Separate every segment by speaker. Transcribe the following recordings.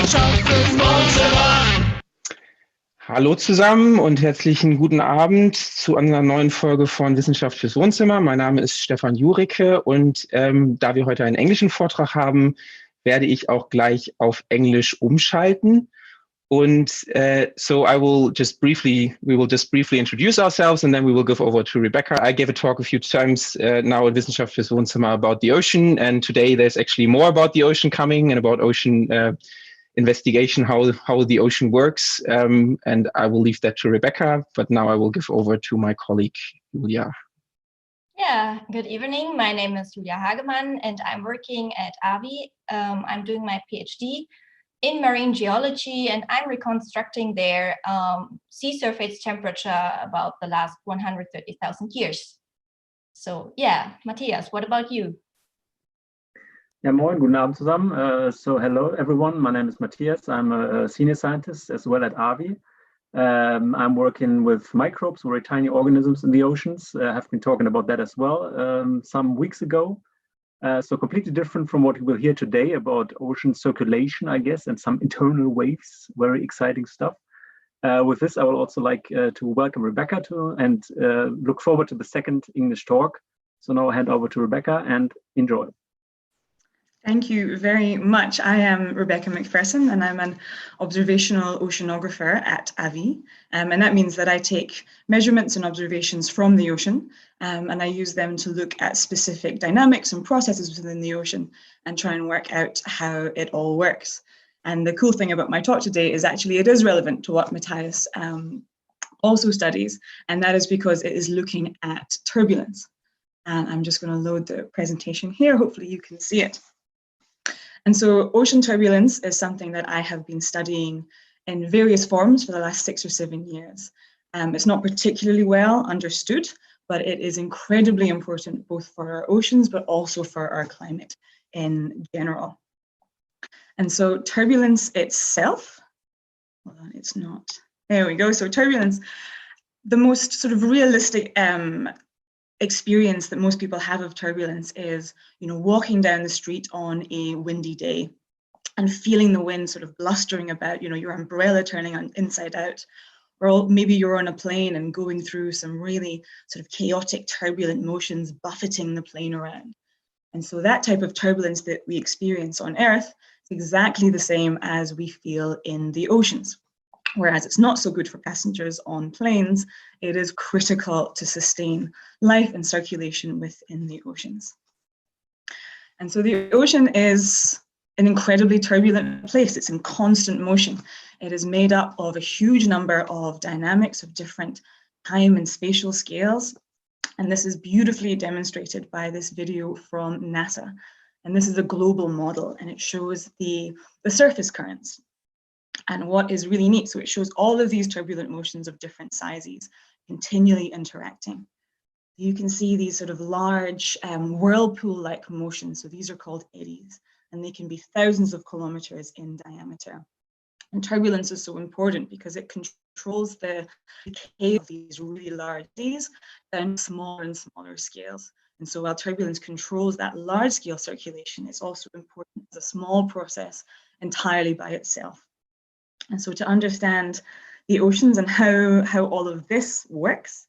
Speaker 1: Wissenschaft fürs Wohnzimmer.
Speaker 2: Hallo zusammen und herzlichen guten Abend zu einer neuen Folge von Wissenschaft fürs Wohnzimmer. Mein Name ist Stefan Juricke und da wir heute einen englischen Vortrag haben, werde ich auch gleich auf Englisch umschalten. Und so we will just briefly introduce ourselves and then we will give over to Rebecca. I gave a talk a few times now at Wissenschaft fürs Wohnzimmer about the ocean, and today there's actually more about the ocean coming and about ocean investigation, how the ocean works, and I will leave that to Rebecca, but now I will give over to my colleague, Julia.
Speaker 3: Yeah, good evening. My name is Julia Hagemann and I'm working at AVI. I'm doing my PhD in marine geology and I'm reconstructing their sea surface temperature about the last 130,000 years. So yeah, Matthias, what about you?
Speaker 4: Ja, moin, guten Abend zusammen. So hello everyone, my name is Matthias. I'm a senior scientist as well at AVI. I'm working with microbes, very tiny organisms in the oceans. Have been talking about that as well some weeks ago. So completely different from what we will hear today about ocean circulation, I guess, and some internal waves, very exciting stuff. With this, I would also like to welcome Rebecca and look forward to the second English talk. So now I hand over to Rebecca and enjoy.
Speaker 5: Thank you very much. I am Rebecca McPherson and I'm an observational oceanographer at AVI. And that means that I take measurements and observations from the ocean and I use them to look at specific dynamics and processes within the ocean and try and work out how it all works. And the cool thing about my talk today is actually it is relevant to what Matthias also studies, and that is because it is looking at turbulence. And I'm just going to load the presentation here. Hopefully you can see it. And so ocean turbulence is something that I have been studying in various forms for the last 6 or 7 years. It's not particularly well understood, but it is incredibly important both for our oceans, but also for our climate in general. And so turbulence itself, hold on, it's not, there we go. So turbulence, the most sort of realistic experience that most people have of turbulence is, walking down the street on a windy day and feeling the wind sort of blustering about, your umbrella turning inside out, or maybe you're on a plane and going through some really sort of chaotic, turbulent motions buffeting the plane around. And so that type of turbulence that we experience on Earth is exactly the same as we feel in the oceans. Whereas it's not so good for passengers on planes, it is critical to sustain life and circulation within the oceans. And so the ocean is an incredibly turbulent place. It's in constant motion. It is made up of a huge number of dynamics of different time and spatial scales. And this is beautifully demonstrated by this video from NASA. And this is a global model, and it shows the surface currents. And what is really neat, so it shows all of these turbulent motions of different sizes continually interacting. You can see these sort of large whirlpool-like motions. So these are called eddies, and they can be thousands of kilometers in diameter. And turbulence is so important because it controls the decay of these really large eddies down to smaller and smaller scales. And so while turbulence controls that large-scale circulation, it's also important as a small process entirely by itself. And so to understand the oceans and how all of this works,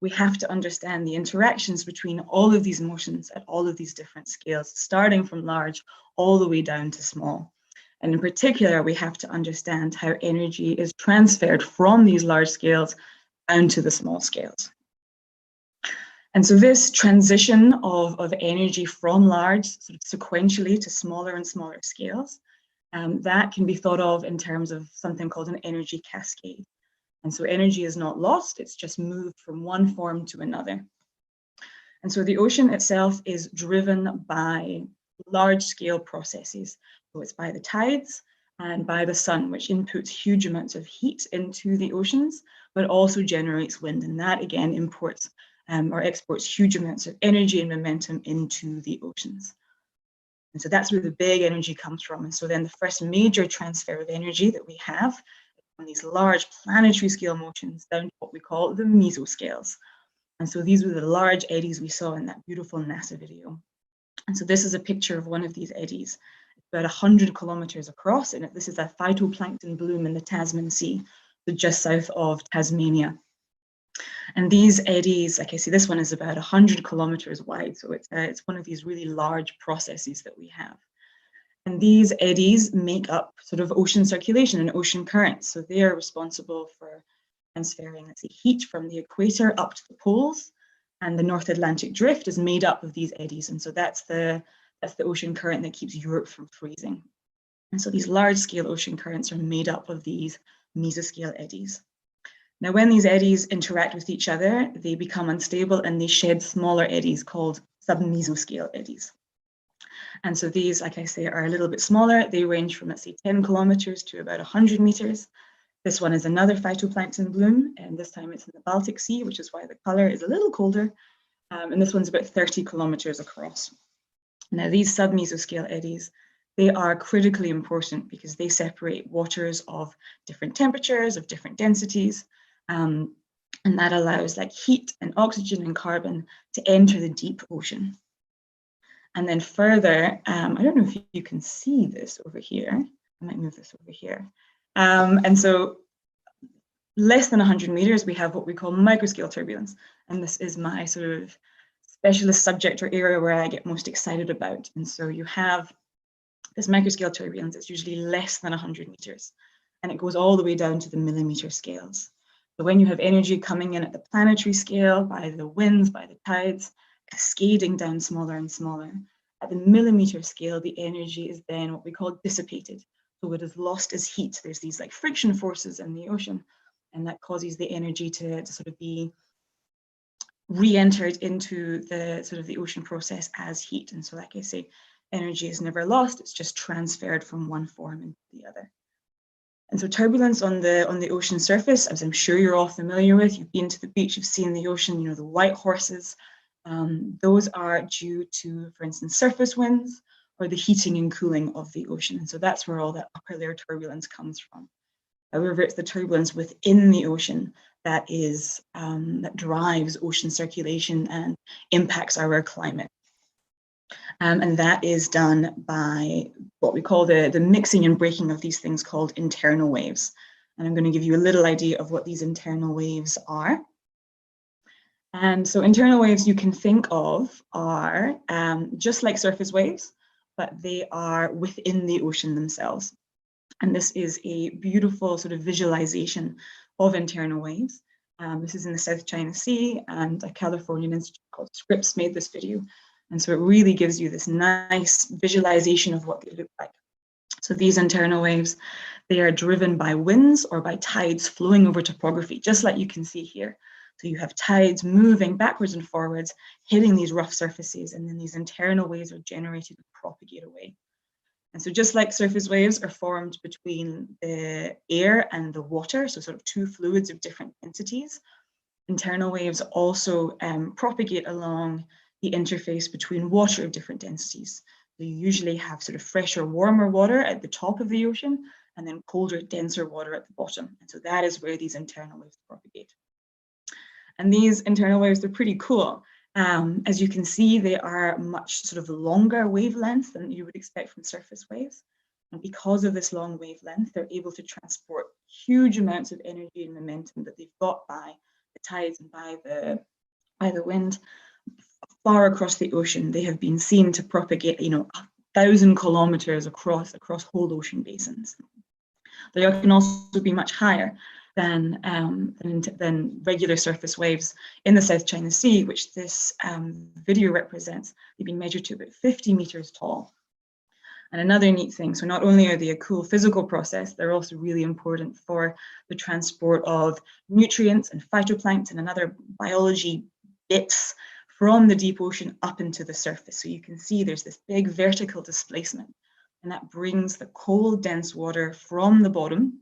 Speaker 5: we have to understand the interactions between all of these motions at all of these different scales, starting from large all the way down to small. And in particular, we have to understand how energy is transferred from these large scales down to the small scales. And so this transition of energy from large sort of sequentially to smaller and smaller scales, that can be thought of in terms of something called an energy cascade. And so energy is not lost, it's just moved from one form to another. And so the ocean itself is driven by large-scale processes. So it's by the tides and by the sun, which inputs huge amounts of heat into the oceans, but also generates wind. And that again imports or exports huge amounts of energy and momentum into the oceans. And so that's where the big energy comes from. And so then the first major transfer of energy that we have from these large planetary scale motions down to what we call the mesoscales. And so these were the large eddies we saw in that beautiful NASA video. And so this is a picture of one of these eddies. about 100 kilometers across, and this is a phytoplankton bloom in the Tasman Sea, so just south of Tasmania. And these eddies, like I say, this one is about 100 kilometers wide, so it's one of these really large processes that we have. And these eddies make up sort of ocean circulation and ocean currents, so they are responsible for transferring, let's say, heat from the equator up to the poles, and the North Atlantic Drift is made up of these eddies, and so that's the ocean current that keeps Europe from freezing. And so these large-scale ocean currents are made up of these mesoscale eddies. Now, when these eddies interact with each other, they become unstable and they shed smaller eddies called submesoscale eddies. And so these, like I say, are a little bit smaller. They range from, let's say, 10 kilometers to about 100 meters. This one is another phytoplankton bloom, and this time it's in the Baltic Sea, which is why the color is a little colder. And this one's about 30 kilometers across. Now, these submesoscale eddies, they are critically important because they separate waters of different temperatures, of different densities, and that allows like heat and oxygen and carbon to enter the deep ocean. And then further, I don't know if you can see this over here. I might move this over here. And so less than 100 meters, we have what we call microscale turbulence. And this is my sort of specialist subject or area where I get most excited about. And so you have this microscale turbulence. It's usually less than 100 meters, and it goes all the way down to the millimeter scales. So when you have energy coming in at the planetary scale, by the winds, by the tides, cascading down smaller and smaller, at the millimeter scale, the energy is then what we call dissipated. So what is lost is heat. There's these like friction forces in the ocean, and that causes the energy to sort of be re-entered into the sort of the ocean process as heat. And so, like I say, energy is never lost, it's just transferred from one form into the other. And so turbulence on the ocean surface, as I'm sure you're all familiar with, you've been to the beach, you've seen the ocean, you know, the white horses, those are due to, for instance, surface winds or the heating and cooling of the ocean. And so that's where all that upper layer turbulence comes from. However, it's the turbulence within the ocean that is that drives ocean circulation and impacts our climate. And that is done by what we call the mixing and breaking of these things called internal waves. And I'm going to give you a little idea of what these internal waves are. And so internal waves you can think of are just like surface waves, but they are within the ocean themselves. And this is a beautiful sort of visualization of internal waves. This is in the South China Sea, and a Californian institute called Scripps made this video. And so it really gives you this nice visualization of what they look like. So these internal waves, they are driven by winds or by tides flowing over topography, just like you can see here. So you have tides moving backwards and forwards, hitting these rough surfaces, and then these internal waves are generated and propagate away. And so just like surface waves are formed between the air and the water, so sort of two fluids of different densities, internal waves also propagate along the interface between water of different densities. So you usually have sort of fresher, warmer water at the top of the ocean, and then colder, denser water at the bottom. And so that is where these internal waves propagate. And these internal waves, they're pretty cool. As you can see, they are much sort of longer wavelengths than you would expect from surface waves. And because of this long wavelength, they're able to transport huge amounts of energy and momentum that they've got by the tides and by the wind far across the ocean. They have been seen to propagate, 1,000 kilometers across whole ocean basins. They can also be much higher than regular surface waves in the South China Sea, which this video represents. They've been measured to about 50 meters tall. And another neat thing, so not only are they a cool physical process, they're also really important for the transport of nutrients and phytoplankton and other biology bits from the deep ocean up into the surface. So you can see there's this big vertical displacement, and that brings the cold, dense water from the bottom,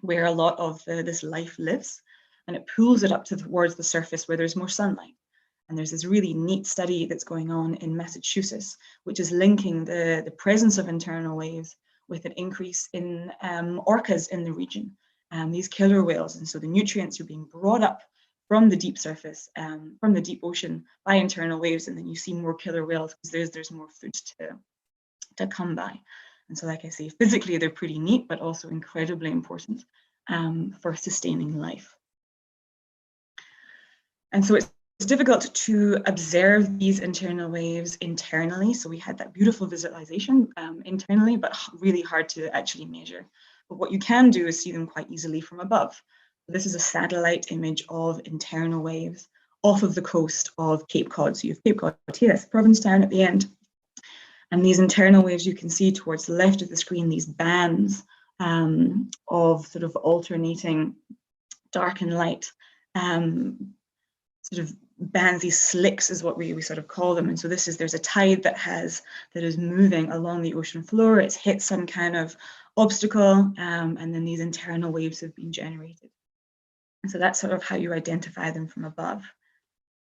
Speaker 5: where a lot of this life lives, and it pulls it up towards the surface where there's more sunlight. And there's this really neat study that's going on in Massachusetts, which is linking the presence of internal waves with an increase in orcas in the region, these killer whales. And so the nutrients are being brought up from the deep surface, from the deep ocean by internal waves, and then you see more killer whales because there's more food to come by. And so, like I say, physically they're pretty neat, but also incredibly important for sustaining life. And so it's difficult to observe these internal waves internally. So we had that beautiful visualization internally, but really hard to actually measure. But what you can do is see them quite easily from above. This is a satellite image of internal waves off of the coast of Cape Cod. So you have Cape Cod here, that's Provincetown at the end. And these internal waves you can see towards the left of the screen, these bands of sort of alternating dark and light, sort of bands, these slicks is what we sort of call them. And so there's a tide that is moving along the ocean floor. It's hit some kind of obstacle, and then these internal waves have been generated. And so that's sort of how you identify them from above.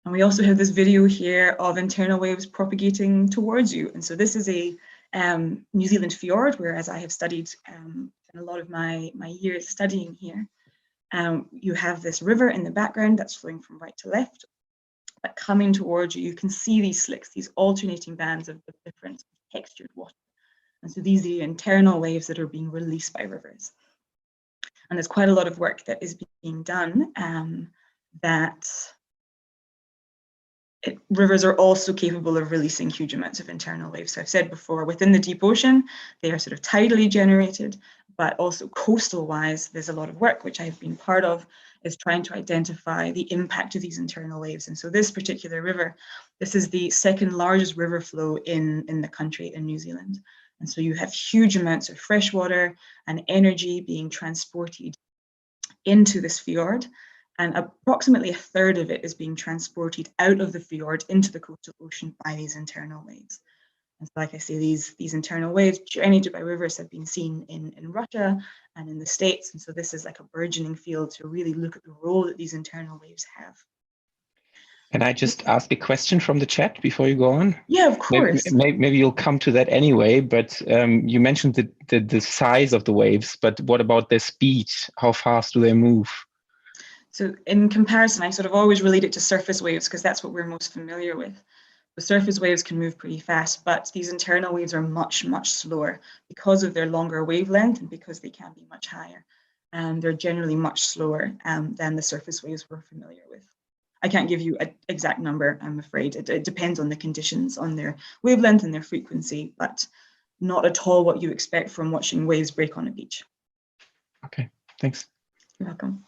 Speaker 5: And we also have this video here of internal waves propagating towards you. And so this is a New Zealand fjord, whereas I have studied in a lot of my years studying here. You have this river in the background that's flowing from right to left, but coming towards you, you can see these slicks, these alternating bands of different textured water. And so these are the internal waves that are being released by rivers. And there's quite a lot of work that is being done rivers are also capable of releasing huge amounts of internal waves. So I've said before, within the deep ocean, they are sort of tidally generated, but also coastal wise, there's a lot of work, which I've been part of, is trying to identify the impact of these internal waves. And so this particular river, this is the second largest river flow in the country, in New Zealand. And so you have huge amounts of fresh water and energy being transported into this fjord. And approximately a third of it is being transported out of the fjord into the coastal ocean by these internal waves. And so, like I say, these internal waves generated by rivers have been seen in Russia and in the States. And so this is like a burgeoning field to really look at the role that these internal waves have.
Speaker 2: Can I just ask a question from the chat before you go on?
Speaker 5: Yeah, of course.
Speaker 2: Maybe you'll come to that anyway, but you mentioned the size of the waves, but what about their speed? How fast do they move?
Speaker 5: So in comparison, I sort of always relate it to surface waves because that's what we're most familiar with. The surface waves can move pretty fast, but these internal waves are much, much slower because of their longer wavelength and because they can be much higher. They're generally much slower than the surface waves we're familiar with. I can't give you an exact number, I'm afraid. It depends on the conditions, on their wavelength and their frequency, but not at all what you expect from watching waves break on a beach.
Speaker 2: Okay, thanks.
Speaker 5: You're welcome.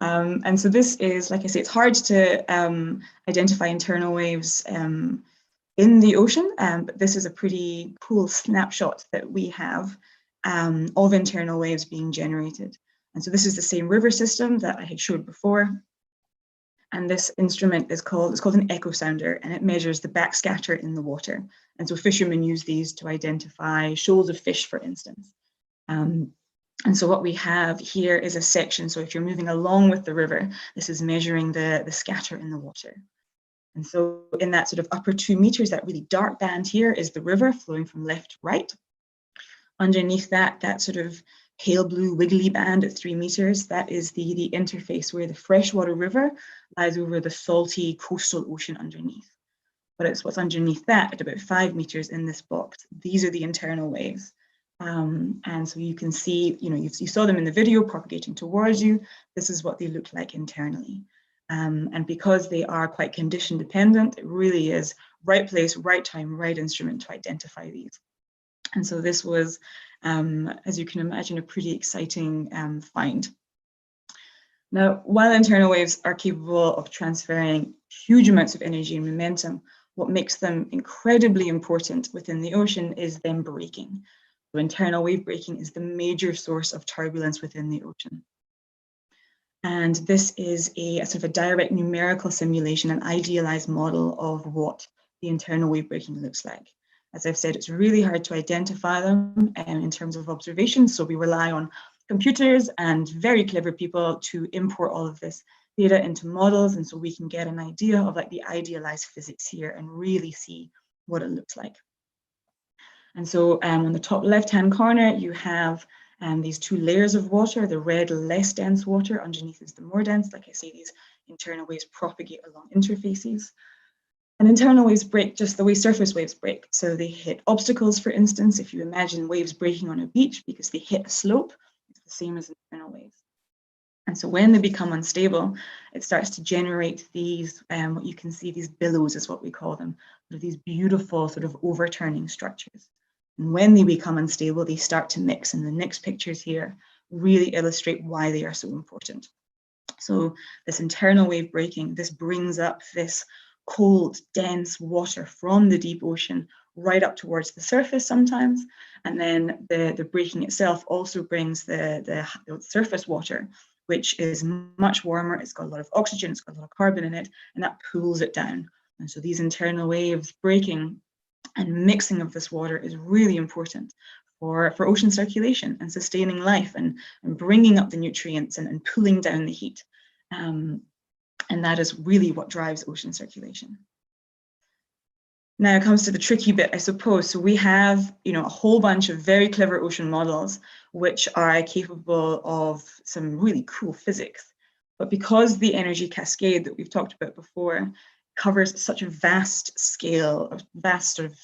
Speaker 5: And so this is, like I say, it's hard to identify internal waves in the ocean, but this is a pretty cool snapshot that we have of internal waves being generated. And so this is the same river system that I had showed before. And this instrument is called an echo sounder, and it measures the backscatter in the water. And so fishermen use these to identify shoals of fish, for instance. And so what we have here is a section. So if you're moving along with the river, this is measuring the scatter in the water. And so in that sort of upper 2 meters, that really dark band here is the river flowing from left to right. Underneath that sort of pale blue wiggly band at 3 meters, that is the interface where the freshwater river lies over the salty coastal ocean underneath. But it's what's underneath that at about 5 meters in this box. These are the internal waves. And so you can see, you saw them in the video propagating towards you. This is what they look like internally. And because they are quite condition dependent, it really is right place, right time, right instrument to identify these. And so this was, as you can imagine, a pretty exciting find. Now, while internal waves are capable of transferring huge amounts of energy and momentum, what makes them incredibly important within the ocean is them breaking. So internal wave breaking is the major source of turbulence within the ocean. And this is a sort of a direct numerical simulation, an idealized model of what the internal wave breaking looks like. As I've said, it's really hard to identify them in terms of observation. So we rely on computers and very clever people to import all of this data into models. And so we can get an idea of like the idealized physics here and really see what it looks like. And so on the top left-hand corner, you have these two layers of water, the red, less dense water, underneath is the more dense. Like I say, these internal waves propagate along interfaces. And internal waves break just the way surface waves break. So they hit obstacles, for instance, if you imagine waves breaking on a beach because they hit a slope, it's the same as internal waves. And so when they become unstable, it starts to generate these, what you can see, these billows is what we call them, these beautiful sort of overturning structures. And when they become unstable, they start to mix. And the next pictures here really illustrate why they are so important. So this internal wave breaking, this brings up this cold, dense water from the deep ocean right up towards the surface sometimes. And then the breaking itself also brings the surface water, which is much warmer. It's got a lot of oxygen, it's got a lot of carbon in it, and that pulls it down. And so these internal waves breaking and mixing of this water is really important for ocean circulation and sustaining life and bringing up the nutrients and pulling down the heat. And that is really what drives ocean circulation. Now it comes to the tricky bit, I suppose. So we have, a whole bunch of very clever ocean models which are capable of some really cool physics. But because the energy cascade that we've talked about before covers such a vast scale, a vast sort of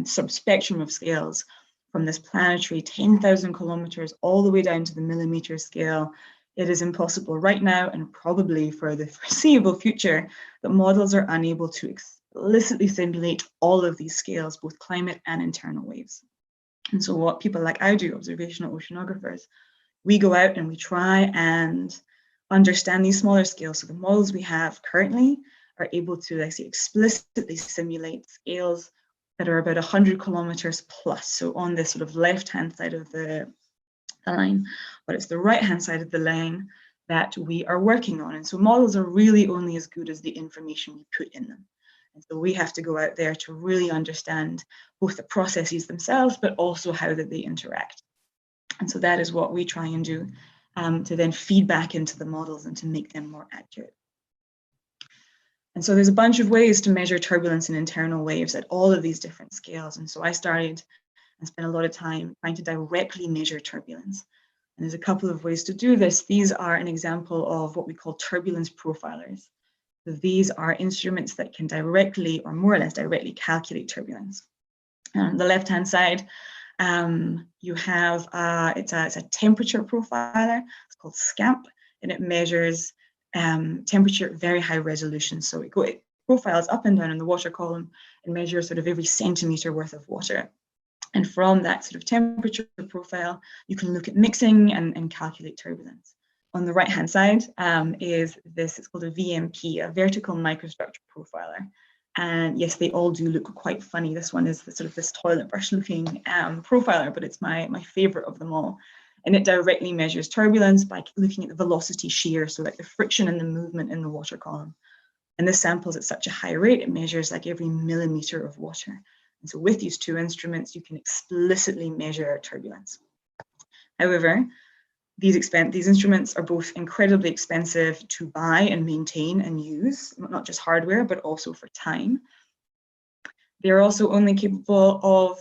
Speaker 5: subspectrum of scales, from this planetary 10,000 kilometers all the way down to the millimeter scale, it is impossible right now, and probably for the foreseeable future, that models are unable to explicitly simulate all of these scales, both climate and internal waves. And so what people like I do, observational oceanographers, we go out and we try and understand these smaller scales. So the models we have currently are able to, like I say, explicitly simulate scales that are about 100 kilometers plus. So on this sort of left-hand side of the line, but it's the right-hand side of the line that we are working on. And so models are really only as good as the information we put in them. And so we have to go out there to really understand both the processes themselves, but also how that they interact. And so that is what we try and do to then feed back into the models and to make them more accurate. And so there's a bunch of ways to measure turbulence in internal waves at all of these different scales. And so I started and spent a lot of time trying to directly measure turbulence. And there's a couple of ways to do this. These are an example of what we call turbulence profilers. So these are instruments that can directly, or more or less directly, calculate turbulence. On the left-hand side, you have, it's a temperature profiler. It's called SCAMP, and it measures temperature at very high resolution. So it profiles up and down in the water column and measures sort of every centimeter worth of water. And from that sort of temperature profile, you can look at mixing and calculate turbulence. On the right-hand side is this, it's called a VMP, a vertical microstructure profiler. And yes, they all do look quite funny. This one is the sort of this toilet brush looking profiler, but it's my favorite of them all. And it directly measures turbulence by looking at the velocity shear, so like the friction and the movement in the water column. And this samples at such a high rate, it measures like every millimeter of water. And so with these two instruments, you can explicitly measure turbulence. However, these instruments are both incredibly expensive to buy and maintain and use, not just hardware, but also for time. They're also only capable of,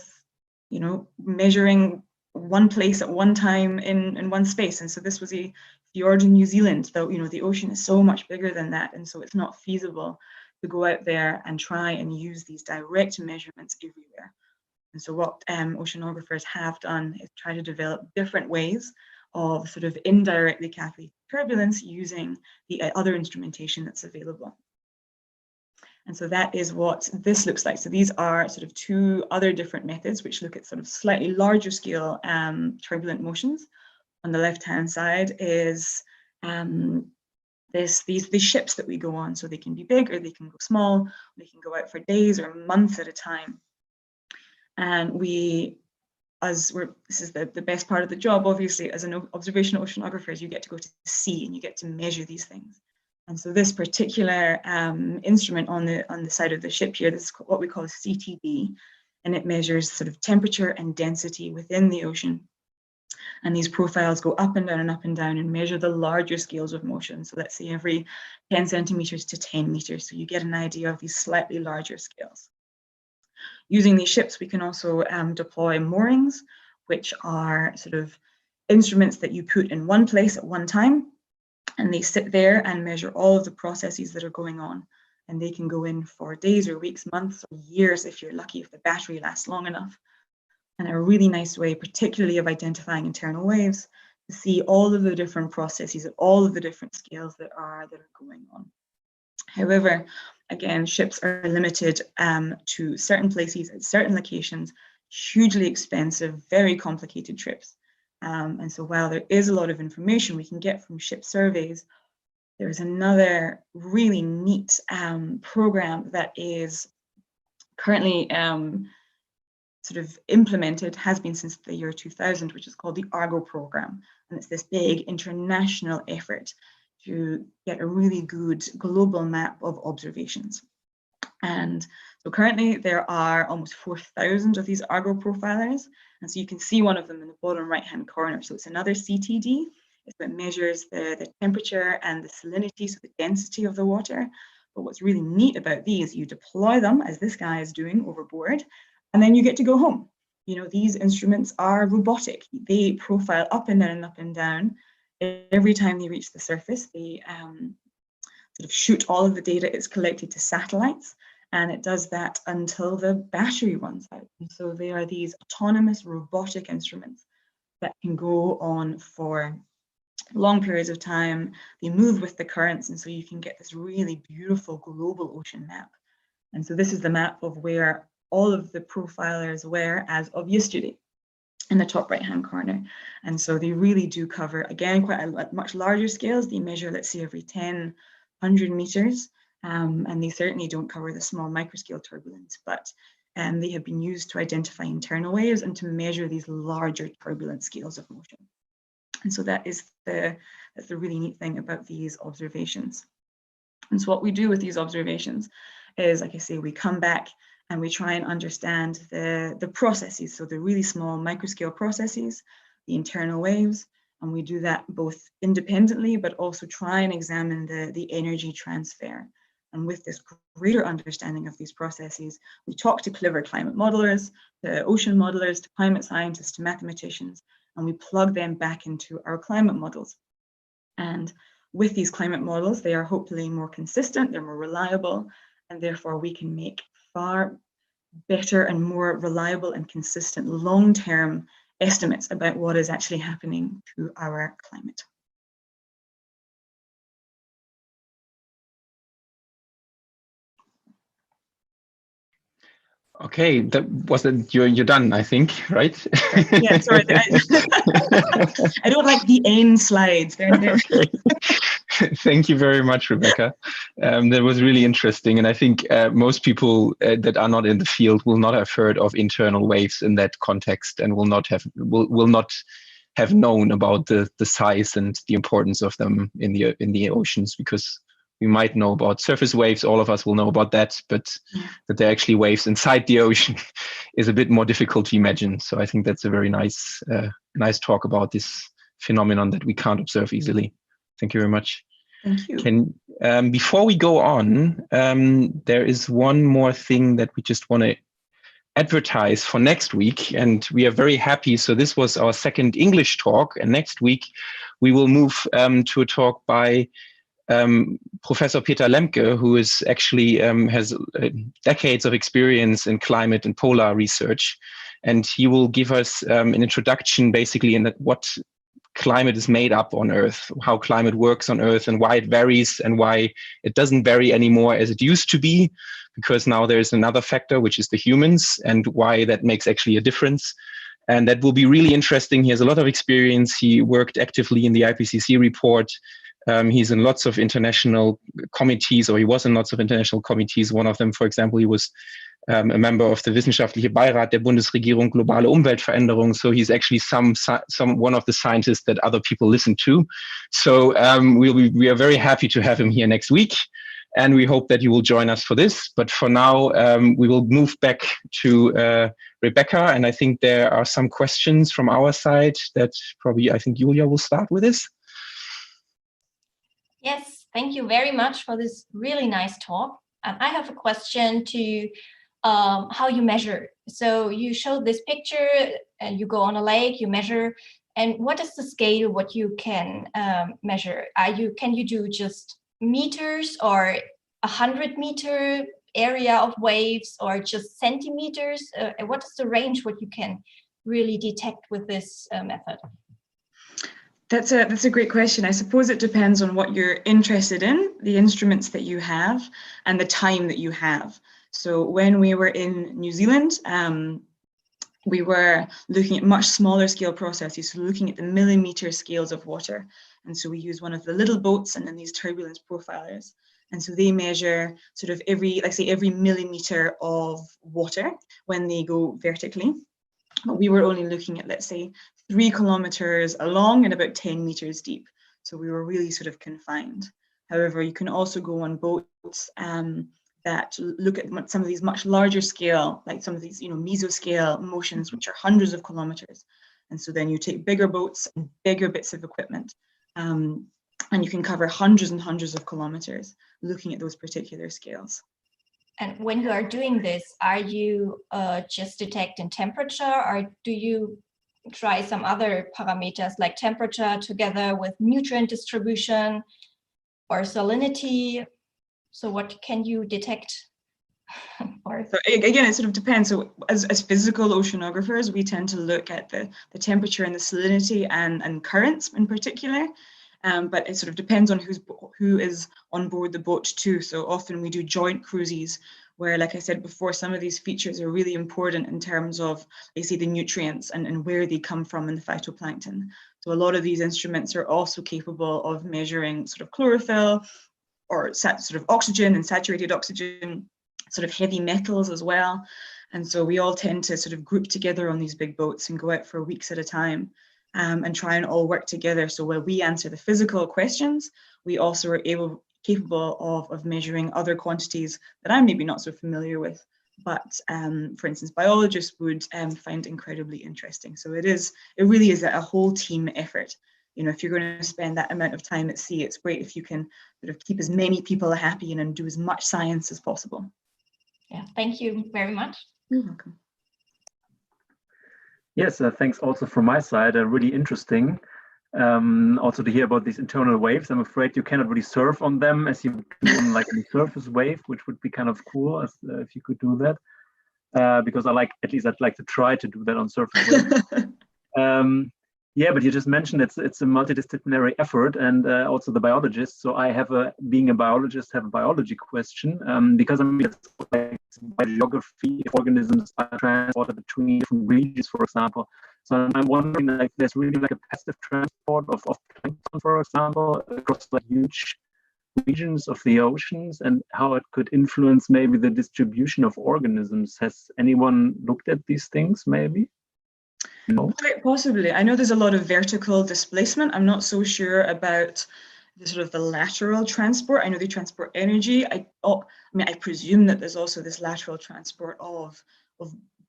Speaker 5: measuring one place at one time in one space. And so this was a fjord in New Zealand, though, the ocean is so much bigger than that. And so it's not feasible to go out there and try and use these direct measurements everywhere. And so what oceanographers have done is try to develop different ways of sort of indirectly calculating turbulence using the other instrumentation that's available. And so that is what this looks like. So these are sort of two other different methods which look at sort of slightly larger scale turbulent motions. On the left-hand side is these ships that we go on. So they can be big or they can go small. They can go out for days or months at a time. And this is the best part of the job, obviously, as an observational oceanographer, is you get to go to sea and you get to measure these things. And so this particular instrument on the side of the ship here, this is what we call a CTD, and it measures sort of temperature and density within the ocean. And these profiles go up and down and measure the larger scales of motion. So let's say every 10 centimeters to 10 meters. So you get an idea of these slightly larger scales. Using these ships, we can also deploy moorings, which are sort of instruments that you put in one place at one time, and they sit there and measure all of the processes that are going on. and they can go in for days or weeks, months or years if you're lucky, if the battery lasts long enough. And a really nice way, particularly of identifying internal waves, to see all of the different processes at all of the different scales that are going on. However, again, ships are limited to certain places at certain locations, hugely expensive, very complicated trips. And so while there is a lot of information we can get from ship surveys, there's another really neat program that is currently sort of implemented, has been since the year 2000, which is called the Argo program. And it's this big international effort to get a really good global map of observations. And so currently there are almost 4,000 of these Argo profilers. And so you can see one of them in the bottom right-hand corner. So it's another CTD. It measures the temperature and the salinity, so the density of the water. But what's really neat about these, you deploy them, as this guy is doing overboard, and then you get to go home. You know, these instruments are robotic. They profile up and down and up and down. Every time they reach the surface, they sort of shoot all of the data it's collected to satellites, and it does that until the battery runs out. And so they are these autonomous robotic instruments that can go on for long periods of time. They move with the currents, and so you can get this really beautiful global ocean map. And so this is the map of where all of the profilers were as of yesterday in the top right-hand corner. And so they really do cover, again, quite a much larger scales. They measure, let's say, every 10, 100 meters. And they certainly don't cover the small microscale turbulence, but they have been used to identify internal waves and to measure these larger turbulent scales of motion. And so that's the really neat thing about these observations. And so what we do with these observations is, like I say, we come back and we try and understand the processes, so the really small microscale processes, the internal waves, and we do that both independently, but also try and examine the energy transfer. And with this greater understanding of these processes, we talk to clever climate modelers, to ocean modelers, to climate scientists, to mathematicians, and we plug them back into our climate models. And with these climate models, they are hopefully more consistent, they're more reliable, and therefore we can make far better and more reliable and consistent long-term estimates about what is actually happening to our climate.
Speaker 2: Okay, that was it. You're done, I think, right?
Speaker 5: Yeah, sorry. I don't like the end slides.
Speaker 2: Okay. Thank you very much, Rebecca. That was really interesting, and I think most people that are not in the field will not have heard of internal waves in that context, and will not have known about the size and the importance of them in the oceans, because we might know about surface waves, all of us will know about that, but that they're actually waves inside the ocean is a bit more difficult to imagine. So I think that's a very nice talk about this phenomenon that we can't observe easily. Thank you very much.
Speaker 5: Thank you.
Speaker 2: Before we go on, there is one more thing that we just want to advertise for next week, and we are very happy. So this was our second English talk, and next week we will move to a talk by Professor Peter Lemke, who is actually has decades of experience in climate and polar research, and he will give us an introduction basically in what climate is made up on Earth, how climate works on Earth, and why it varies and why it doesn't vary anymore as it used to be, because now there's another factor, which is the humans, and why that makes actually a difference. And that will be really interesting. He has a lot of experience. He worked actively in the IPCC report. He's in lots of international committees, or he was in lots of international committees. One of them, for example, he was a member of the Wissenschaftliche Beirat der Bundesregierung Globale Umweltveränderung. So he's actually one of the scientists that other people listen to. So we are very happy to have him here next week, and we hope that you will join us for this. But for now, we will move back to Rebecca, and I think there are some questions from our side that probably I think Julia will start with this.
Speaker 3: Yes, thank you very much for this really nice talk. I have a question to how you measure. So you showed this picture and you go on a lake, you measure, and what is the scale, what you can measure? Can you do just meters, or 100-meter area of waves or just centimeters? What is the range what you can really detect with this method?
Speaker 5: That's a great question. I suppose it depends on what you're interested in, the instruments that you have, and the time that you have. So when we were in New Zealand, we were looking at much smaller scale processes, so looking at the millimeter scales of water. And so we use one of the little boats and then these turbulence profilers. And so they measure sort of every millimeter of water when they go vertically. But we were only looking at, let's say, 3 kilometers along and about 10 meters deep. So we were really sort of confined. However, you can also go on boats that look at some of these much larger scale, like some of these, mesoscale motions, which are hundreds of kilometers. And so then you take bigger boats and bigger bits of equipment, and you can cover hundreds and hundreds of kilometers looking at those particular scales.
Speaker 3: And when you are doing this, are you just detecting temperature, or do you try some other parameters like temperature together with nutrient distribution or salinity? So what can you detect?
Speaker 5: So again, it sort of depends. So as physical oceanographers, we tend to look at the temperature and the salinity and currents in particular. But it sort of depends on who is on board the boat too. So often we do joint cruises where, like I said before, some of these features are really important in terms of, they say, the nutrients and where they come from in the phytoplankton. So a lot of these instruments are also capable of measuring sort of chlorophyll or sort of oxygen and saturated oxygen, sort of heavy metals as well. And so we all tend to sort of group together on these big boats and go out for weeks at a time. And try and all work together. So while we answer the physical questions, we also are capable of measuring other quantities that I'm maybe not so familiar with, but for instance, biologists would find incredibly interesting. So it really is a whole team effort. If you're going to spend that amount of time at sea, it's great if you can sort of keep as many people happy and do as much science as possible.
Speaker 3: Yeah, thank you very much.
Speaker 5: You're welcome.
Speaker 4: Yes, thanks also from my side. Really interesting. Also to hear about these internal waves. I'm afraid you cannot really surf on them as you do on like a surface wave, which would be kind of cool if you could do that. Because I'd like to try to do that on surface waves. Yeah, but you just mentioned it's a multidisciplinary effort, and also the biologists. So I being a biologist, have a biology question because it's like by geography, if organisms are transported between different regions, for example. So I'm wondering, like, there's really like a passive transport of plankton, for example, across like huge regions of the oceans, and how it could influence maybe the distribution of organisms. Has anyone looked at these things, maybe? No.
Speaker 5: Quite possibly. I know there's a lot of vertical displacement. I'm not so sure about the lateral transport. I know they transport energy. I presume that there's also this lateral transport of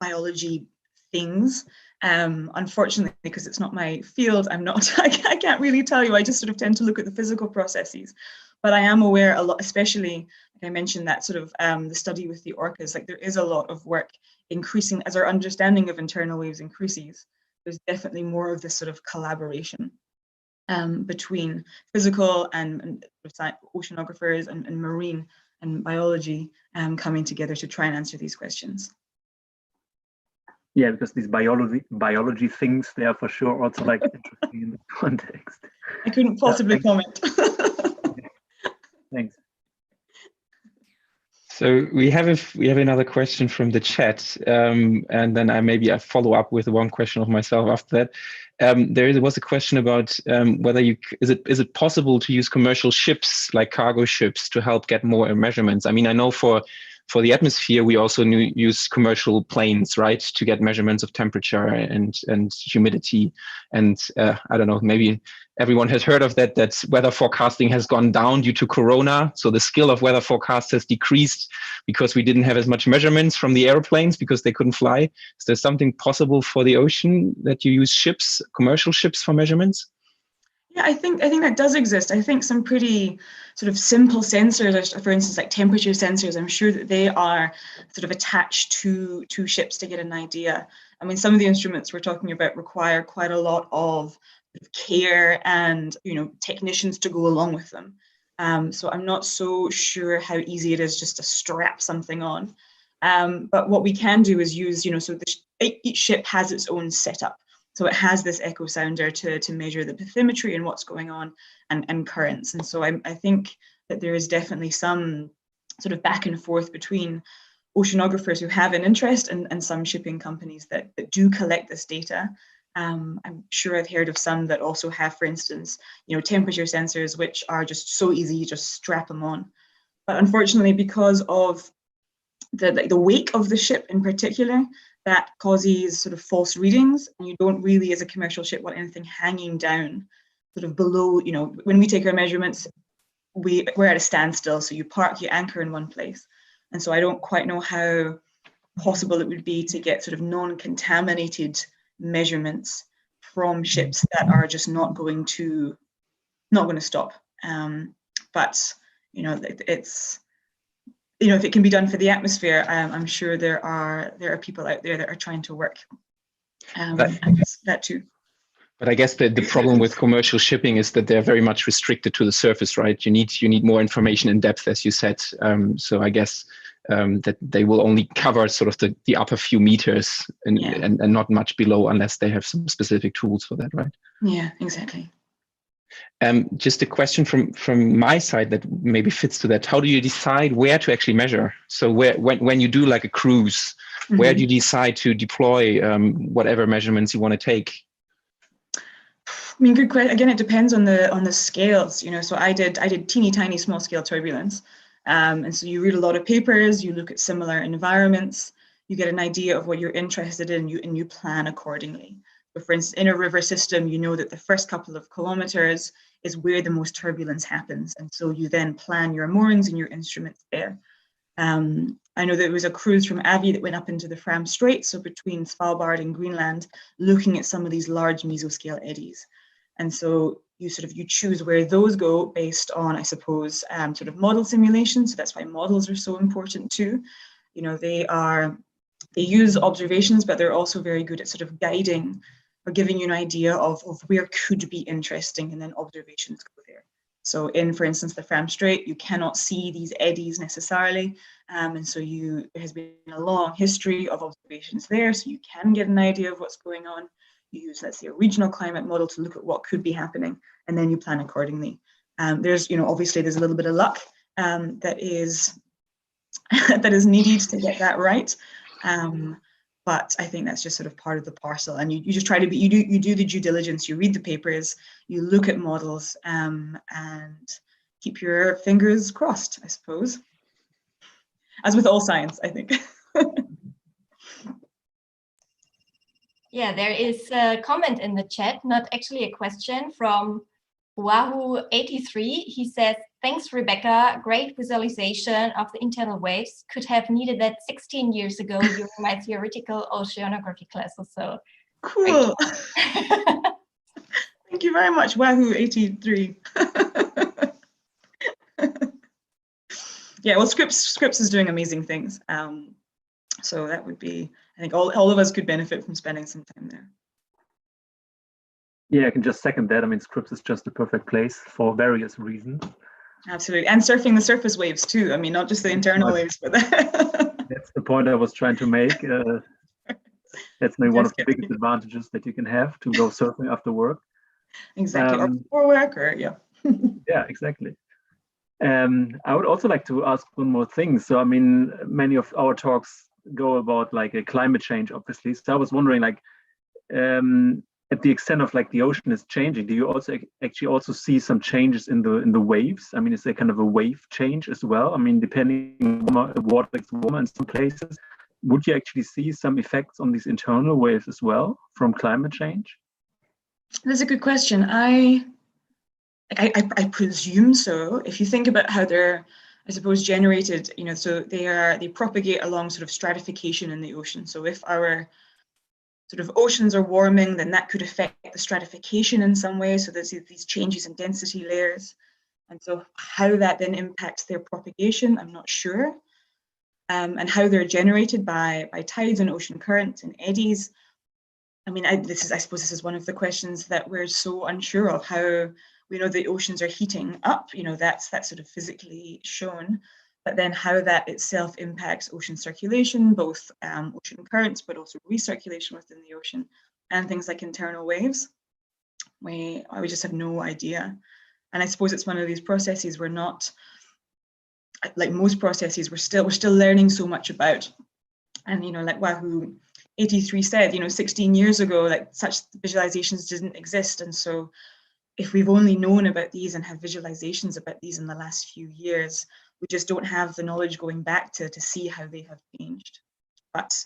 Speaker 5: biology things. Unfortunately, because it's not my field, I can't really tell you. I just sort of tend to look at the physical processes. But I am aware a lot, especially, like I mentioned, that sort of the study with the orcas, like there is a lot of work increasing as our understanding of internal waves increases. There's definitely more of this sort of collaboration between physical and oceanographers and marine and biology coming together to try and answer these questions.
Speaker 4: Yeah, because these biology things, they are for sure also like interesting in the context.
Speaker 5: I couldn't possibly comment.
Speaker 4: Thanks.
Speaker 2: So we have another question from the chat, and then I follow up with one question of myself after that. There was a question about whether is it possible to use commercial ships like cargo ships to help get more measurements. I mean, I know for the atmosphere we also use commercial planes, right, to get measurements of temperature and humidity, and I don't know, maybe everyone has heard of that weather forecasting has gone down due to Corona. So the skill of weather forecast has decreased because we didn't have as much measurements from the airplanes because they couldn't fly. Is there something possible for the ocean that you use ships, commercial ships, for measurements?
Speaker 5: Yeah, I think that does exist. I think some pretty sort of simple sensors, for instance, like temperature sensors, I'm sure that they are sort of attached to ships to get an idea. I mean, some of the instruments we're talking about require quite a lot of care and, technicians to go along with them. So I'm not so sure how easy it is just to strap something on. But what we can do is use, so each ship has its own setup. So it has this echo sounder to measure the bathymetry and what's going on and currents. And so I think that there is definitely some sort of back and forth between oceanographers who have an interest and some shipping companies that do collect this data. I'm sure I've heard of some that also have, for instance, temperature sensors, which are just so easy, you just strap them on. But unfortunately, because of the wake of the ship in particular, that causes sort of false readings, and you don't really, as a commercial ship, want anything hanging down sort of below. When we take our measurements, we're at a standstill, so you park, you anchor in one place. And so I don't quite know how possible it would be to get sort of non-contaminated measurements from ships that are just not going to stop. But it's if it can be done for the atmosphere, I'm sure there are people out there that are trying to work that too.
Speaker 2: But I guess the problem with commercial shipping is that they're very much restricted to the surface, right? You need more information in depth, as you said. So I guess that they will only cover sort of the upper few meters and not much below, unless they have some specific tools for that, right?
Speaker 5: Yeah, exactly.
Speaker 2: Just a question from my side that maybe fits to that. How do you decide where to actually measure? So when you do like a cruise, where do you decide to deploy whatever measurements you want to take?
Speaker 5: I mean, good question. Again, it depends on the scales. So I did teeny tiny small scale turbulence, and so you read a lot of papers, you look at similar environments, you get an idea of what you're interested in, and you plan accordingly. But for instance, in a river system, you know that the first couple of kilometers is where the most turbulence happens, and so you then plan your moorings and your instruments there. I know there was a cruise from Avi that went up into the Fram Strait, so between Svalbard and Greenland, looking at some of these large mesoscale eddies. And so you choose where those go based on, I suppose, sort of model simulation. So that's why models are so important too. They use observations, but they're also very good at sort of guiding or giving you an idea of where could be interesting, and then observations go there. So in, for instance, the Fram Strait, you cannot see these eddies necessarily. And so there has been a long history of observations there, so you can get an idea of what's going on. You use, let's say, a regional climate model to look at what could be happening, and then you plan accordingly. There's, obviously there's a little bit of luck that is needed to get that right. But I think that's just sort of part of the parcel, and you just try to you do the due diligence, you read the papers, you look at models, and keep your fingers crossed, I suppose. As with all science, I think.
Speaker 3: Yeah, there is a comment in the chat, not actually a question, from Wahoo83. He says, thanks, Rebecca. Great visualization of the internal waves. Could have needed that 16 years ago during my theoretical oceanography classes. So
Speaker 5: cool. Thank you very much, Wahoo83. Yeah, well, Scripps is doing amazing things. So that would be, I think all of us could benefit from spending some time there.
Speaker 4: Yeah, I can just second that. I mean, Scripps is just the perfect place for various reasons.
Speaker 5: Absolutely, and surfing the surface waves too. I mean, not just the internal waves, but
Speaker 4: that's the point I was trying to make. That's maybe one of the biggest advantages that you can have to go surfing after work.
Speaker 5: Exactly, or before work, or yeah.
Speaker 4: Yeah, exactly. I would also like to ask one more thing. So, I mean, many of our talks go about like a climate change, obviously. So I was wondering, like, at the extent of like the ocean is changing, do you also actually also see some changes in the waves? I mean, is there kind of a wave change as well? I mean, depending on the water gets warmer in some places, would you actually see some effects on these internal waves as well from climate change?
Speaker 5: That's a good question. I presume so. If you think about how they're, I suppose, generated, so they propagate along sort of stratification in the ocean. So if our sort of oceans are warming, then that could affect the stratification in some way. So there's these changes in density layers. And so how that then impacts their propagation, I'm not sure. And how they're generated by tides and ocean currents and eddies. I mean, I suppose this is one of the questions that we're so unsure of, we know the oceans are heating up, that's sort of physically shown, but then how that itself impacts ocean circulation, both ocean currents, but also recirculation within the ocean, and things like internal waves, we just have no idea. And I suppose it's one of these processes we're not, like most processes, we're still learning so much about. And like Wahoo 83 said, 16 years ago, like such visualizations didn't exist. And so if we've only known about these and have visualizations about these in the last few years, we just don't have the knowledge going back to see how they have changed. But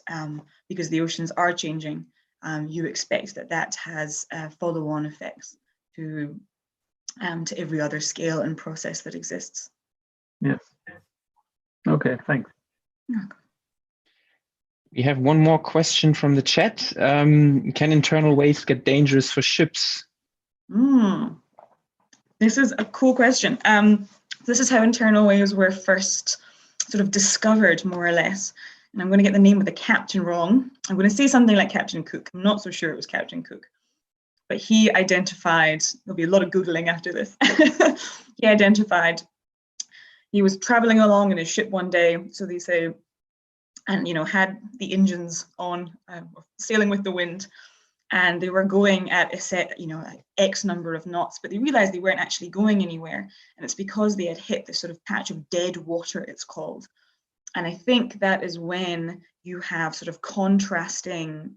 Speaker 5: because the oceans are changing, you expect that has follow-on effects to every other scale and process that exists.
Speaker 4: Yes. Okay, thanks.
Speaker 2: We have one more question from the chat. Can internal waves get dangerous for ships?
Speaker 5: This is a cool question. This is how internal waves were first sort of discovered, more or less. And I'm going to get the name of the captain wrong. I'm going to say something like Captain Cook. I'm not so sure it was Captain Cook. But he identified, there'll be a lot of Googling after this. He identified, he was traveling along in his ship one day, so they say, and had the engines on, sailing with the wind, and they were going at a set, X number of knots, but they realized they weren't actually going anywhere. And it's because they had hit this sort of patch of dead water, it's called. And I think that is when you have sort of contrasting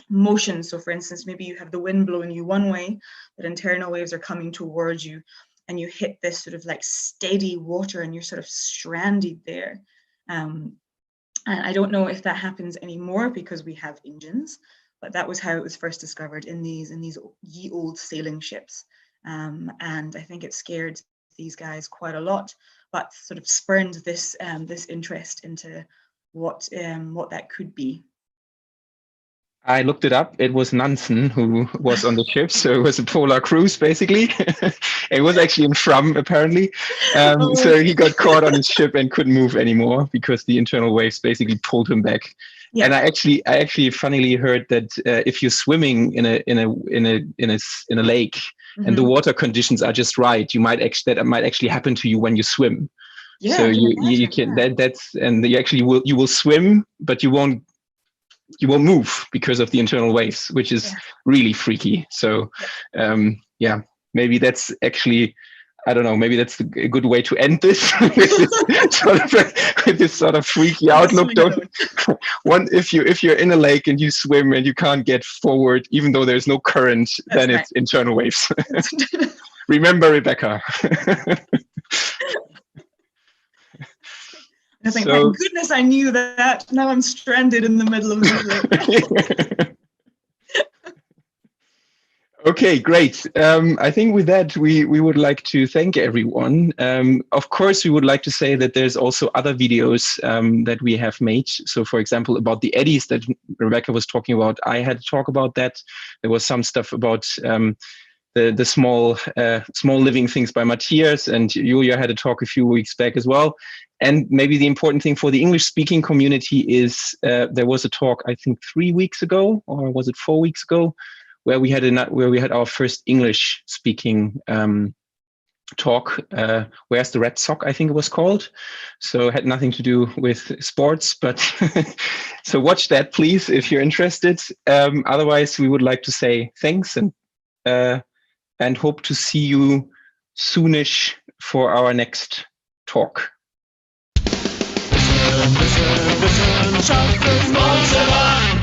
Speaker 5: motion. So for instance, maybe you have the wind blowing you one way, but internal waves are coming towards you, and you hit this sort of like steady water and you're sort of stranded there. And I don't know if that happens anymore because we have engines, but that was how it was first discovered in these ye old sailing ships. And I think it scared these guys quite a lot, but sort of spurned this this interest into what that could be.
Speaker 2: I looked it up. It was Nansen who was on the ship, so it was a polar cruise, basically. It was actually in Fram, apparently. So he got caught on his ship and couldn't move anymore because the internal waves basically pulled him back. Yeah. And I actually funnily heard that if you're swimming in a lake and the water conditions are just right, that might actually happen to you when you swim. Yeah, so you can that's and you actually will swim, but you won't move because of the internal waves, which is really freaky. So yeah, maybe that's actually, I don't know, maybe that's a good way to end this with this sort of freaky outlook. If you're in a lake and you swim and you can't get forward, even though there's no current, then it's internal waves. Remember, Rebecca.
Speaker 5: I think, thank goodness I knew that. Now I'm stranded in the middle of the lake.
Speaker 2: Okay, great. I think with that, we would like to thank everyone. Of course, we would like to say that there's also other videos that we have made. So, for example, about the eddies that Rebecca was talking about, I had to talk about that. There was some stuff about the small living things by Matthias, and Julia had a talk a few weeks back as well. And maybe the important thing for the English-speaking community is there was a talk, I think 3 weeks ago, or was it 4 weeks ago, where we had our first English-speaking talk. Where's the Red Sock? I think it was called. So it had nothing to do with sports, but so watch that, please, if you're interested. Otherwise, we would like to say thanks and hope to see you soonish for our next talk.
Speaker 1: Wissenschaft fürs Wohnzimmer.